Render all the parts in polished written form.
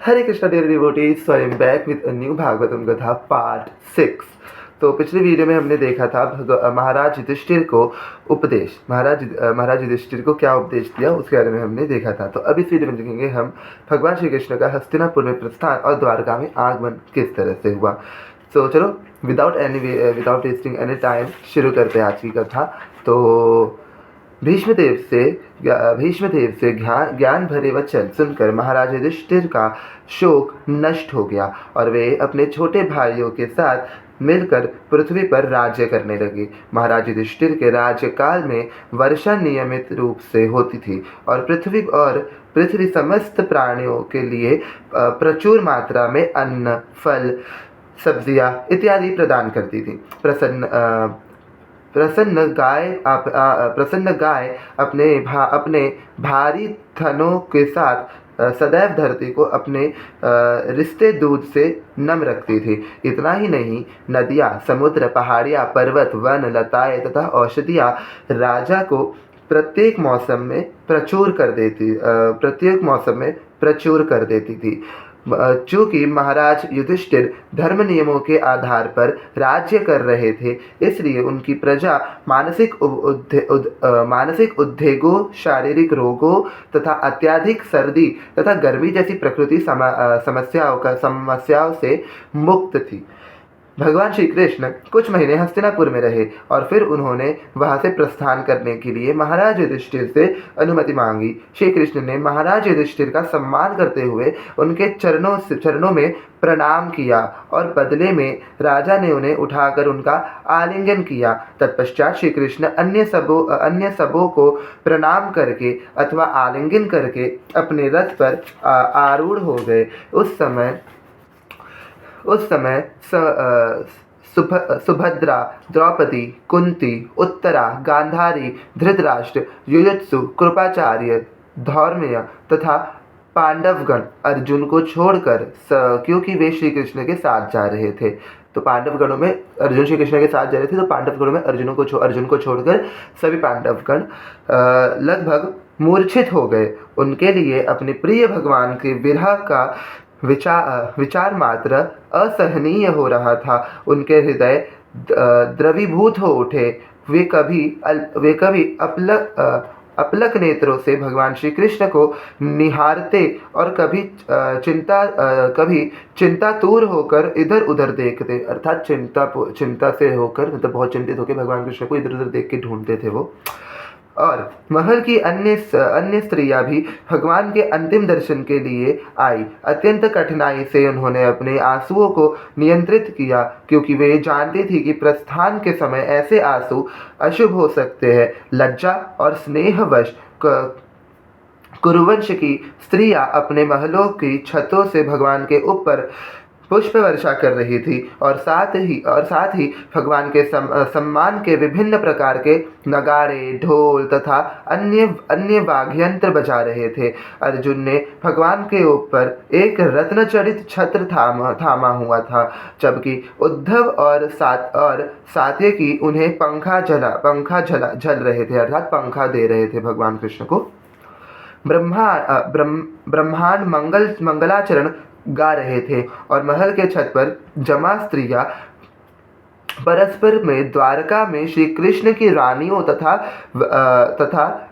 Hare Krishna dear devotees, so I am back with a new Bhagavatam katha part 6। तो पिछले video में हमने देखा था महाराज युधिष्ठिर को उपदेश, महाराज युधिष्ठिर को क्या उपदेश दिया उसके बारे में हमने देखा था। तो अब इस वीडियो में देखेंगे हम भगवान श्री कृष्ण का हस्तिनापुर में प्रस्थान और द्वारका में आगमन किस तरह से हुआ। तो चलो विदाउट वेस्टिंग एनी टाइम शुरू करते हैं आज की कथा। तो भीष्मदेव से ज्ञान भरे वचन सुनकर महाराज युधिष्ठिर का शोक नष्ट हो गया और वे अपने छोटे भाइयों के साथ मिलकर पृथ्वी पर राज्य करने लगे। महाराज युधिष्ठिर के राज्यकाल में वर्षा नियमित रूप से होती थी और पृथ्वी समस्त प्राणियों के लिए प्रचुर मात्रा में अन्न, फल, सब्जियां इत्यादि प्रदान करती थी। प्रसन्न गाय अपने भारी थनों के साथ सदैव धरती को अपने रिश्ते दूध से नम रखती थी। इतना ही नहीं, नदियाँ, समुद्र, पहाड़ियाँ, पर्वत, वन, लताएं तथा औषधियाँ राजा को प्रत्येक मौसम में प्रचुर कर देती थी। चूँकि महाराज युधिष्ठिर धर्म नियमों के आधार पर राज्य कर रहे थे, इसलिए उनकी प्रजा मानसिक उद्वेगों, शारीरिक रोगों तथा अत्यधिक सर्दी तथा गर्मी जैसी प्रकृति समस्याओं से मुक्त थी। भगवान श्री कृष्ण कुछ महीने हस्तिनापुर में रहे और फिर उन्होंने वहां से प्रस्थान करने के लिए महाराज युधिष्ठिर से अनुमति मांगी। श्री कृष्ण ने महाराज युधिष्ठिर का सम्मान करते हुए उनके चरणों में प्रणाम किया और बदले में राजा ने उन्हें उठाकर उनका आलिंगन किया। तत्पश्चात श्री कृष्ण अन्य सबों को प्रणाम करके अथवा आलिंगन करके अपने रथ पर आरूढ़ हो गए। उस समय सुभद्रा, द्रौपदी, कुंती, उत्तरा, गांधारी, धृतराष्ट्र, युयुत्सु, कृपाचार्य, धौम्य तथा पांडवगण अर्जुन को छोड़कर, क्योंकि वे श्री कृष्ण के साथ जा रहे थे, तो पांडवगणों में अर्जुन श्री कृष्ण के साथ जा रहे थे, तो पांडवगणों में अर्जुन को छोड़कर सभी पांडवगण लगभग मूर्छित हो गए। उनके लिए अपने प्रिय भगवान के विरह का विचार मात्र असहनीय हो रहा था। उनके हृदय द्रवीभूत हो उठे। वे कभी अपलक नेत्रों से भगवान श्री कृष्ण को निहारते और कभी चिंतातुर होकर इधर उधर देखते, अर्थात चिंता से होकर, मतलब बहुत चिंतित होकर भगवान कृष्ण को इधर उधर देख के ढूंढते थे वो। और महल की अन्य स्त्रियां भी भगवान के अंतिम दर्शन के लिए आई। अत्यंत कठिनाई से उन्होंने अपने आंसुओं को नियंत्रित किया, क्योंकि वे जानती थी कि प्रस्थान के समय ऐसे आंसू अशुभ हो सकते हैं। लज्जा और स्नेहवश कुरुवंश की स्त्रियां अपने महलों की छतों से भगवान के ऊपर पुष्प वर्षा कर रही थी और साथ ही भगवान के सम्मान के विभिन्न प्रकार के नगाड़े, ढोल तथा अन्य वाद्ययंत्र बजा रहे थे। अर्जुन ने भगवान के ऊपर एक रत्नचरित छत्र थामा हुआ था, जबकि उद्धव और सात्यकी उन्हें पंखा झल रहे थे, अर्थात पंखा दे रहे थे भगवान कृष्ण को। ब्रह्मांड मंगलाचरण गा रहे थे और महल के छत पर जमा स्त्रियां परस्पर में द्वारका में श्री कृष्ण की रानियों तथा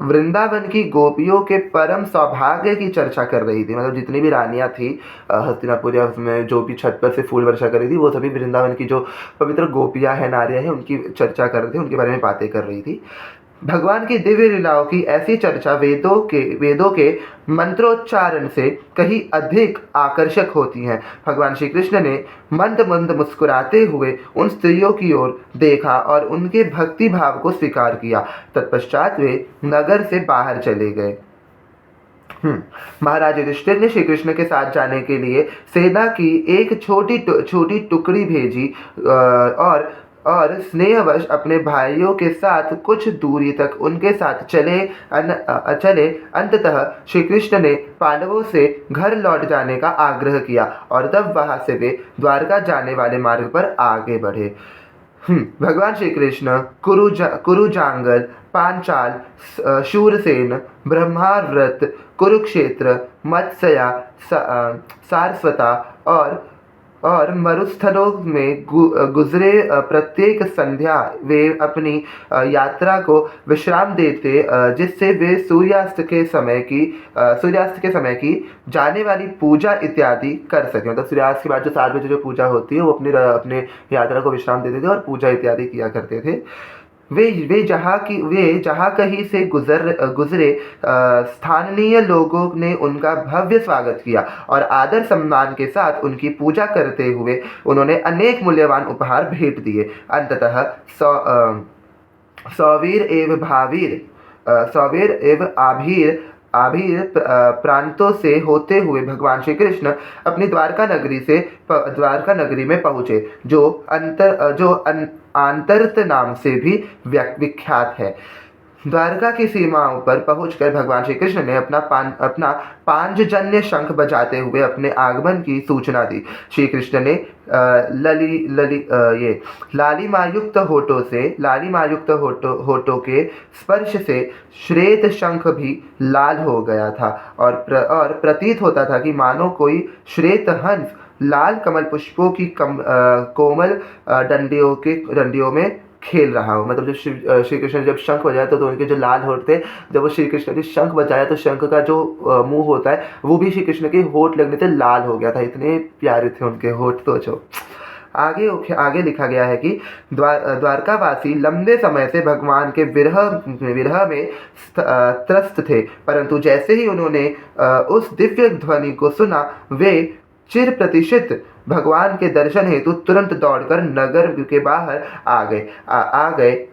वृंदावन की गोपियों के परम सौभाग्य की चर्चा कर रही थी। मतलब जितनी भी रानियां थी हस्तिनापुर या उसमें जो भी छत पर से फूल वर्षा कर रही थी, वो सभी वृंदावन की जो पवित्र गोपियां हैं, नारियां हैं, उनकी चर्चा कर रहे थे, उनके बारे में बातें कर रही थी। भगवान की दिव्य लीलाओं की ऐसी चर्चा वेदों के मंत्रोच्चारण से कहीं अधिक आकर्षक होती हैं। भगवान श्री कृष्ण ने मंद मुस्कुराते हुए उन स्त्रियों की ओर देखा और उनके भक्ति भाव को स्वीकार किया। तत्पश्चात वे नगर से बाहर चले गए। महाराज युधिष्ठिर ने श्री कृष्ण के साथ जाने के लिए सेना की एक छोटी टुकड़ी भेजी और स्नेहवश अपने भाइयों के साथ कुछ दूरी तक उनके साथ चले। अंततः श्री कृष्ण ने पांडवों से घर लौट जाने का आग्रह किया और तब वहां से वे द्वारका जाने वाले मार्ग पर आगे बढ़े। भगवान श्री कृष्ण कुरुजांगल, पांचाल, शूरसेन, ब्रह्माव्रत, कुरुक्षेत्र, मत्स्या, सारस्वता और मरुस्थलों में गुजरे प्रत्येक संध्या वे अपनी यात्रा को विश्राम देते, जिससे वे सूर्यास्त के समय की जाने वाली पूजा इत्यादि कर सकें। मतलब सूर्यास्त के बाद जो 7 बजे जो पूजा होती है वो अपने यात्रा को विश्राम देते थे और पूजा इत्यादि किया करते थे। वे जहाँ कहीं से गुजरे, स्थानीय लोगों ने उनका भव्य स्वागत किया और आदर सम्मान के साथ उनकी पूजा करते हुए उन्होंने अनेक मूल्यवान उपहार भेंट दिए। अंततः सौवीर एवं आभीर प्रांतों से होते हुए भगवान श्री कृष्ण अपनी द्वारका नगरी में पहुँचे, जो आंतर्त नाम से भी विख्यात है। द्वारका की सीमाओं पर पहुंचकर भगवान श्री कृष्ण ने अपना पांचजन्य शंख बजाते हुए अपने आगमन की सूचना दी। श्री कृष्ण ने लालिमायुक्त होठों के स्पर्श से श्वेत शंख भी लाल हो गया था और प्रतीत होता था कि मानो कोई श्वेत हंस लाल कमल पुष्पों की कोमल डंडियों में खेल रहा हो। मतलब जब श्री कृष्ण ने जब शंख बजाया तो उनके जो लाल होठ थे, जब वो श्री कृष्ण ने शंख बजाया तो शंख का जो मुंह होता है वो भी श्री कृष्ण के होठ लगने से लाल हो गया था। इतने प्यारे थे उनके होठ। तो जो आगे लिखा गया है कि द्वारकावासी लंबे समय से भगवान के विरह में त्रस्त थे, परंतु जैसे ही उन्होंने उस दिव्य ध्वनि को सुना, वे चिर प्रतिष्ठित भगवान के दर्शन हेतु तुरंत दौड़कर नगर के बाहर आ गए।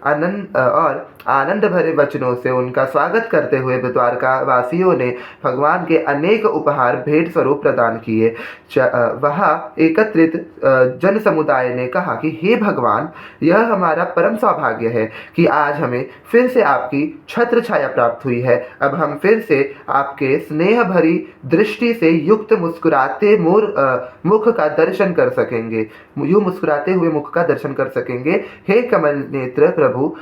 आनंद भरे वचनों से उनका स्वागत करते हुए द्वारका वासियों ने भगवान के अनेक उपहार भेंट स्वरूप प्रदान किए। वहाँ एकत्रित जन समुदाय ने कहा कि हे भगवान, यह हमारा परम सौभाग्य है कि आज हमें फिर से आपकी छत्र छाया प्राप्त हुई है। अब हम फिर से आपके स्नेह भरी दृष्टि से युक्त मुस्कुराते मुख का दर्शन कर सकेंगे। मुस्कुराते हुए मुख का दर्शन कर सकेंगे। हे कमल नेत्र प्रभु,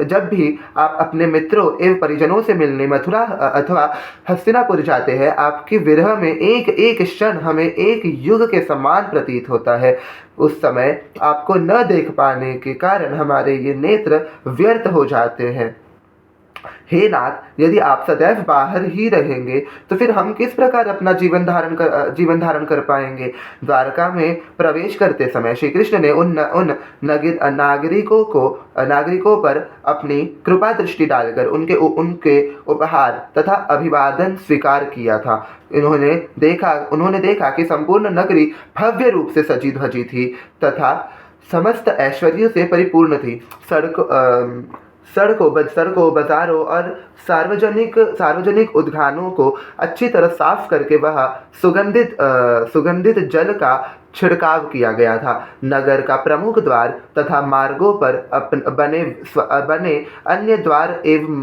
जब भी आप अपने मित्रों एवं परिजनों से मिलने मथुरा अथवा हस्तिनापुर जाते हैं, आपके विरह में एक एक क्षण हमें एक युग के समान प्रतीत होता है। उस समय आपको न देख पाने के कारण हमारे ये नेत्र व्यर्थ हो जाते हैं। हे नाथ, यदि आप सदैव बाहर ही रहेंगे तो फिर हम किस प्रकार अपना जीवन धारण कर पाएंगे। द्वारका में प्रवेश करते समय श्री कृष्ण ने उन नागरिकों पर अपनी कृपा दृष्टि डालकर उनके उपहार तथा अभिवादन स्वीकार किया था। उन्होंने देखा कि संपूर्ण नगरी भव्य रूप से सजी धजी थी तथा समस्त ऐश्वर्यों से परिपूर्ण थी। सड़कों, बाजारों और सार्वजनिक उद्यानों को अच्छी तरह साफ करके वह सुगंधित जल का छिड़काव किया गया था। नगर का प्रमुख द्वार तथा मार्गों पर बने अन्य द्वार एवं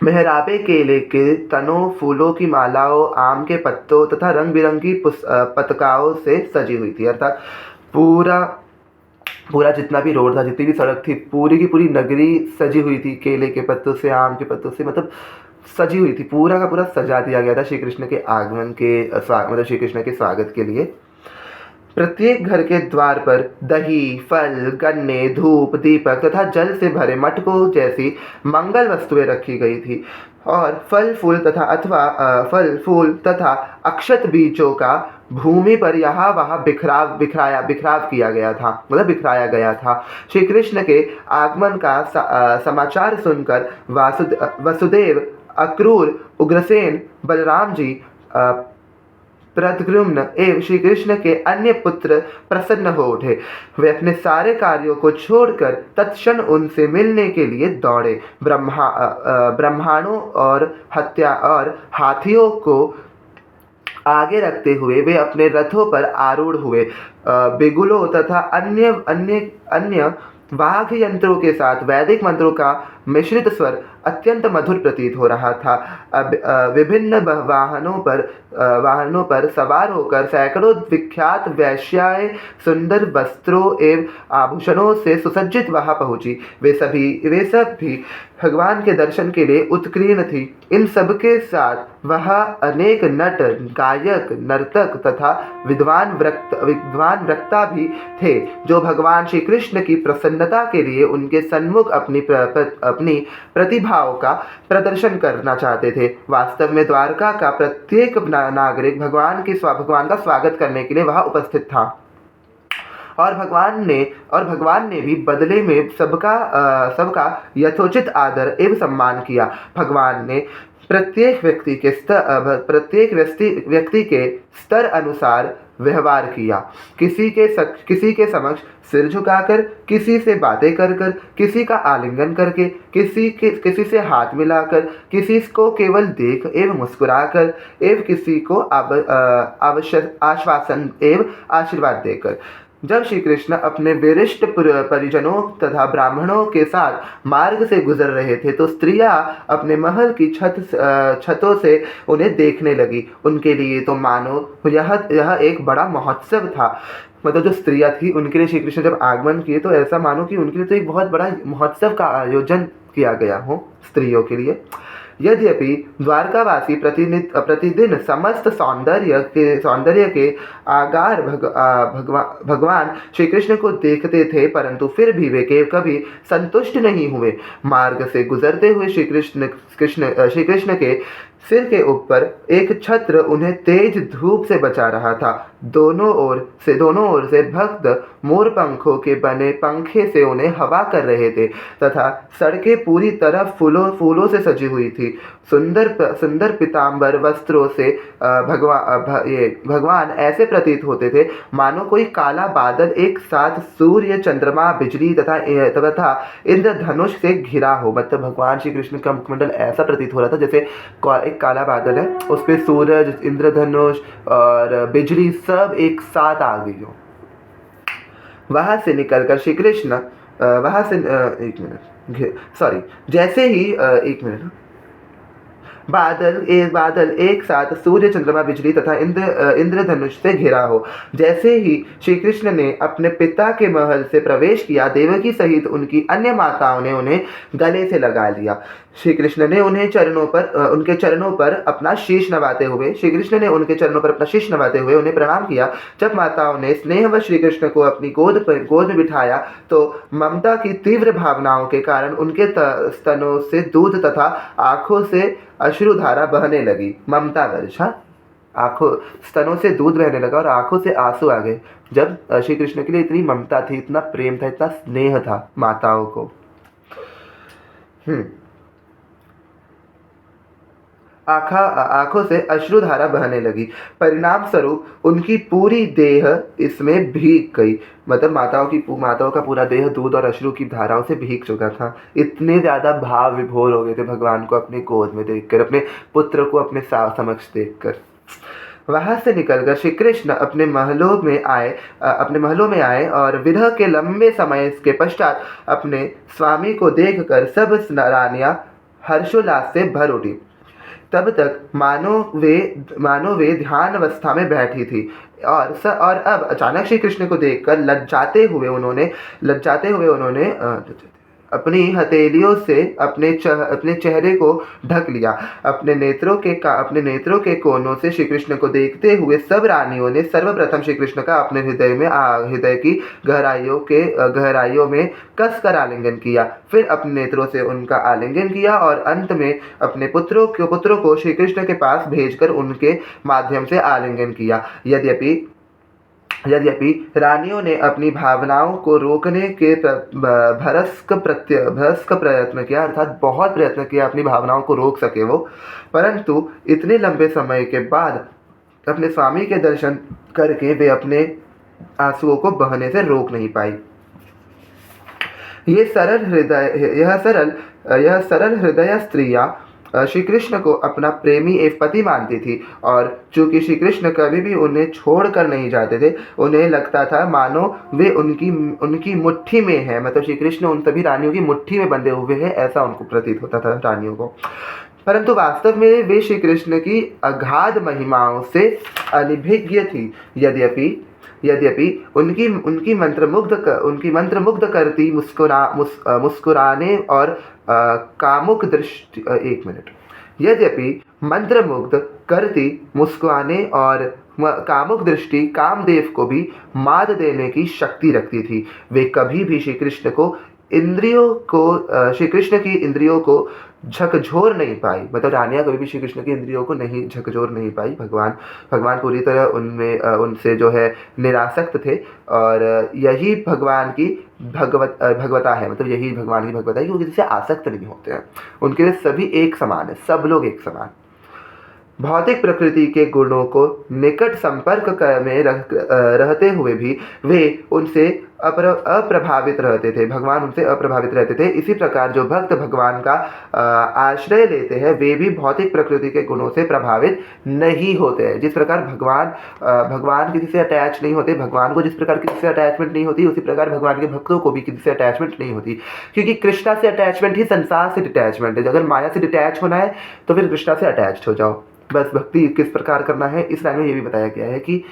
मेहराबे केले के तनों, फूलों की मालाओं, आम के पत्तों तथा रंग बिरंगी पताकाओं से सजी हुई थी। अर्थात पूरा जितना भी रोड था, जितनी भी सड़क थी, पूरी की पूरी नगरी सजी हुई थी केले के पत्तों से, आम के पत्तों से, मतलब सजी हुई थी। पूरा का पूरा सजा दिया गया था श्री कृष्ण के आगमन के मतलब श्री कृष्ण के स्वागत के लिए। प्रत्येक घर के द्वार पर दही, फल, गन्ने, धूप, दीपक तथा जल से भरे मटकों जैसी मंगल वस्तुएं रखी गई थी और फल फूल तथा अक्षत बीजों का भूमि पर यहाँ वहाँ बिखराव किया गया था, मतलब बिखराया गया था। श्री कृष्ण के आगमन का समाचार सुनकर वसुदेव, अक्रूर, उग्रसेन, बलराम जी, प्रद्युम्न एवं श्री कृष्ण के अन्य पुत्र प्रसन्न हो उठे। वे अपने सारे कार्यों को छोड़कर तत्क्षण उनसे मिलने के लिए दौड़े। ब्रह्मांडों और हाथियों को आगे रखते हुए वे अपने रथों पर आरूढ़ हुए। बिगुलों तथा अन्य वाद्य यंत्रों के साथ वैदिक मंत्रों का मिश्रित स्वर अत्यंत मधुर प्रतीत हो रहा था। अब विभिन्न वाहनों पर सवार होकर सैकड़ों विख्यात वेश्याएं सुंदर वस्त्रों एवं आभूषणों से सुसज्जित वहां पहुंची। वे सब भी भगवान के दर्शन के लिए उत्कीर्ण थी। इन सबके साथ वहाँ अनेक नट, गायक, नर्तक तथा विद्वान वक्ता भी थे, जो भगवान श्री कृष्ण की प्रसन्नता के लिए उनके सन्मुख अपनी प्रतिभाओं का प्रदर्शन करना चाहते थे। वास्तव में द्वारका का प्रत्येक नागरिक भगवान का स्वागत करने के लिए वहाँ उपस्थित था, और भगवान ने भी बदले में सबका यथोचित आदर एवं सम्मान किया। भगवान ने प्रत्येक व्यक्ति के स्तर अनुसार व्यवहार किया। किसी के समक्ष सिर झुकाकर, किसी से बातें कर कर, किसी का आलिंगन करके, किसी से हाथ मिलाकर, किसी को केवल देख एवं मुस्कुराकर एवं किसी को आश्वासन एवं आशीर्वाद देकर। जब श्री कृष्ण अपने वरिष्ठ परिजनों तथा ब्राह्मणों के साथ मार्ग से गुजर रहे थे, तो स्त्रियां अपने महल की छतों से उन्हें देखने लगी। उनके लिए तो मानो यह एक बड़ा महोत्सव था। मतलब जो स्त्रियां थी, उनके लिए श्री कृष्ण जब आगमन किए तो ऐसा मानो कि उनके लिए तो एक बहुत बड़ा महोत्सव का आयोजन किया गया हो स्त्रियों के लिए। यद्यपि द्वारकावासी प्रतिदिन समस्त सौंदर्य के आगार भगवान श्री कृष्ण को देखते थे, परंतु फिर भी वे कभी संतुष्ट नहीं हुए। मार्ग से गुजरते हुए श्री कृष्ण के सिर के ऊपर एक छत्र उन्हें तेज धूप से बचा रहा था। दोनों ओर से भक्त मोर पंखों के बने पंखे से उन्हें हवा कर रहे थे तथा सड़कें पूरी तरह फूलों से सजी हुई थी। सुंदर पीतांबर वस्त्रों से भगवान ऐसे प्रतीत होते थे मानो कोई काला बादल एक साथ सूर्य, चंद्रमा, बिजली तथा इंद्रधनुष से घिरा हो। मतलब भगवान श्री कृष्ण का मुखमंडल ऐसा प्रतीत हो रहा था जैसे एक काला बादल है, उस पे सूरज, इंद्रधनुष और बिजली सब एक साथ आ गई हो। वहां से निकलकर श्री कृष्ण जैसे ही बादल एक साथ सूर्य, चंद्रमा, बिजली तथा इंद्रधनुष से घिरा हो। जैसे ही श्री कृष्ण ने अपने पिता के महल से प्रवेश किया, देवकी सहित उनकी अन्य माताओं ने उन्हें गले से लगा लिया। श्री कृष्ण ने उनके चरणों पर अपना शीश नवाते हुए उन्हें प्रणाम किया। जब माताओं ने स्नेहवश श्री कृष्ण को अपनी गोद में बिठाया, तो ममता की तीव्र भावनाओं के कारण उनके स्तनों से दूध तथा आंखों से अश्रुधारा बहने लगी। ममता वर्षा, स्तनों से दूध बहने लगा और आंखों से आंसू आ गए। जब श्री कृष्ण के लिए इतनी ममता थी, इतना प्रेम था, इतना स्नेह था माताओं को। आंखों से अश्रुधारा बहने लगी। परिणाम स्वरूप उनकी पूरी देह इसमें भीग गई। मतलब माताओं का पूरा देह दूध और अश्रु की धाराओं से भीग चुका था। इतने ज़्यादा भाव विभोर हो गए थे भगवान को अपने गोद में देखकर, अपने पुत्र को अपने समक्ष देखकर। वहां से निकलकर श्री कृष्ण अपने महलों में आए और विरह के लंबे समय के पश्चात अपने स्वामी को देखकर सब रानियां हर्षोल्लास से भर उठी। तब तक मानो वे ध्यान अवस्था में बैठी थी और अब अचानक श्री कृष्ण को देखकर लज्जाते हुए उन्होंने अपनी हथेलियों से अपने चेहरे को ढक लिया। अपने नेत्रों के कोनों से श्री कृष्ण को देखते हुए सब रानियों ने सर्वप्रथम श्री कृष्ण का अपने हृदय की गहराइयों में कसकर आलिंगन किया। फिर अपने नेत्रों से उनका आलिंगन किया और अंत में अपने पुत्रों को श्री कृष्ण के पास भेजकर उनके माध्यम से आलिंगन किया। यद्यपि रानियों ने अपनी भावनाओं को रोकने के भरसक प्रयत्न किया, अर्थात बहुत प्रयत्न किया अपनी भावनाओं को रोक सके वो, परंतु इतने लंबे समय के बाद अपने स्वामी के दर्शन करके वे अपने आंसुओं को बहने से रोक नहीं पाई। यह सरल हृदय स्त्रियां श्री कृष्ण को अपना प्रेमी एवं पति मानती थी और चूंकि श्री कृष्ण कभी भी उन्हें छोड़कर नहीं जाते थे, उन्हें लगता था मानो वे उनकी मुट्ठी में है, मतलब श्री कृष्ण उन सभी रानियों की मुट्ठी में बंधे हुए हैं, ऐसा उनको प्रतीत होता था रानियों को। परंतु वास्तव में वे श्री कृष्ण की अगाध महिमाओं से अनभिज्ञ थी। यद्यपि उनकी मंत्रमुग्ध करती मुस्कुराने और कामुक दृष्टि एक मिनट यद्यपि मंत्रमुग्ध करती मुस्कुराने और कामुक दृष्टि कामदेव को भी मात देने की शक्ति रखती थी। वे कभी भी श्री कृष्ण की इंद्रियों को झकझोर नहीं पाई, मतलब रानियां कभी भी श्री कृष्ण की इंद्रियों को नहीं झकझोर नहीं पाई। भगवान पूरी तरह उनसे जो है निरासक्त थे और यही भगवान की भगवता है, मतलब यही भगवान की भगवता है कि वो किसी से आसक्त नहीं होते हैं। उनके लिए सभी एक समान है, सब लोग एक समान। भौतिक प्रकृति के गुणों को निकट संपर्क में रहते हुए भी वे उनसे अप्रभावित रहते थे, भगवान उनसे अप्रभावित रहते थे। इसी प्रकार जो भक्त भगवान का आश्रय लेते हैं वे भी भौतिक प्रकृति के गुणों से प्रभावित नहीं होते हैं। जिस प्रकार भगवान किसी से अटैच नहीं होते, भगवान को जिस प्रकार किसी से अटैचमेंट नहीं होती, उसी प्रकार भगवान के भक्तों को भी किसी से अटैचमेंट नहीं होती, क्योंकि कृष्णा से अटैचमेंट ही संसार से डिटैचमेंट है। अगर माया से डिटैच होना है तो फिर कृष्णा से अटैच हो जाओ। बस भक्ति किस प्रकार करना है इस लाइन में ये भी बताया गया है कि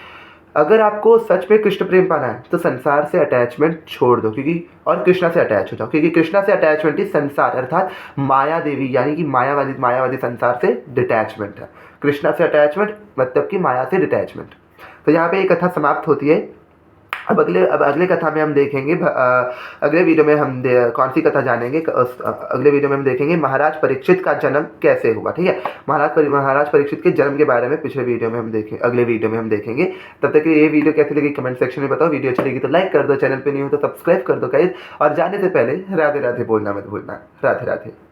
अगर आपको सच में कृष्ण प्रेम पाना है तो संसार से अटैचमेंट छोड़ दो, क्योंकि और कृष्णा से अटैच हो जाओ, क्योंकि कृष्णा से अटैचमेंट ही संसार अर्थात माया देवी यानी कि मायावादी संसार से डिटैचमेंट है। कृष्णा से अटैचमेंट मतलब कि माया से डिटैचमेंट। तो यहाँ पे एक कथा समाप्त होती है। अब अगले कथा में हम देखेंगे, अगले वीडियो में हम कौन सी कथा जानेंगे, अगले वीडियो में हम देखेंगे महाराज परीक्षित का जन्म कैसे हुआ। ठीक है, महाराज परीक्षित के जन्म के बारे में अगले वीडियो में हम देखेंगे। तब तक ये वीडियो कैसी लगी कमेंट सेक्शन में बताओ। वीडियो अच्छी लगी तो लाइक कर दो, चैनल पे नहीं हो तो सब्सक्राइब कर दो गाइस, और जाने से पहले राधे राधे बोलना मत भूलना। राधे राधे।